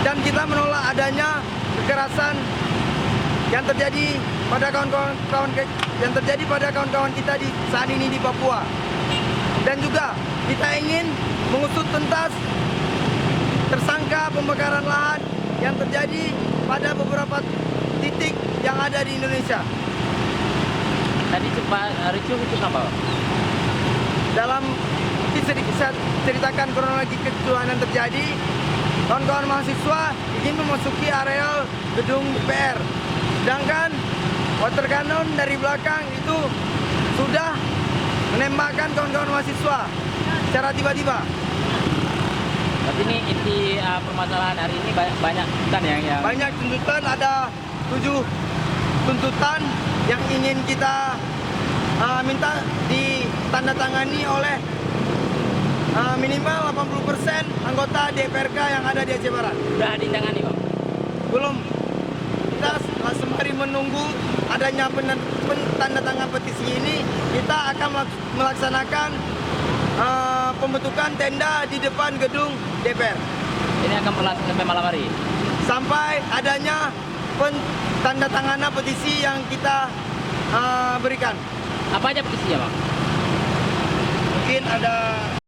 Dan kita menolak adanya kekerasan yang terjadi pada kawan-kawan kita di saat ini di Papua. Dan juga kita ingin mengusut tuntas tersangka pembakaran lahan yang terjadi pada beberapa titik yang ada di Indonesia. Tadi sempat ricuh itu apa? Dalam sedikit saya ceritakan kronologi kericuhan yang terjadi. Kawan-kawan mahasiswa ingin memasuki areal gedung DPR, sedangkan water cannon dari belakang itu sudah menembakkan kawan-kawan mahasiswa secara tiba-tiba. Tapi ini inti permasalahan hari ini banyak tuntutan yang Banyak tuntutan, ada 7 tuntutan yang ingin kita minta ditandatangani oleh minimal 80% anggota DPRK yang ada di Aceh Barat. sudah ditangani, Pak. Belum. Kita sembari menunggu adanya penandatangan petisi ini, kita akan melaksanakan pembentukan tenda di depan gedung DPR. Ini akan berlangsung sampai malam hari. Sampai adanya penandatanganan petisi yang kita berikan. Apa aja petisinya, Pak? Mungkin ada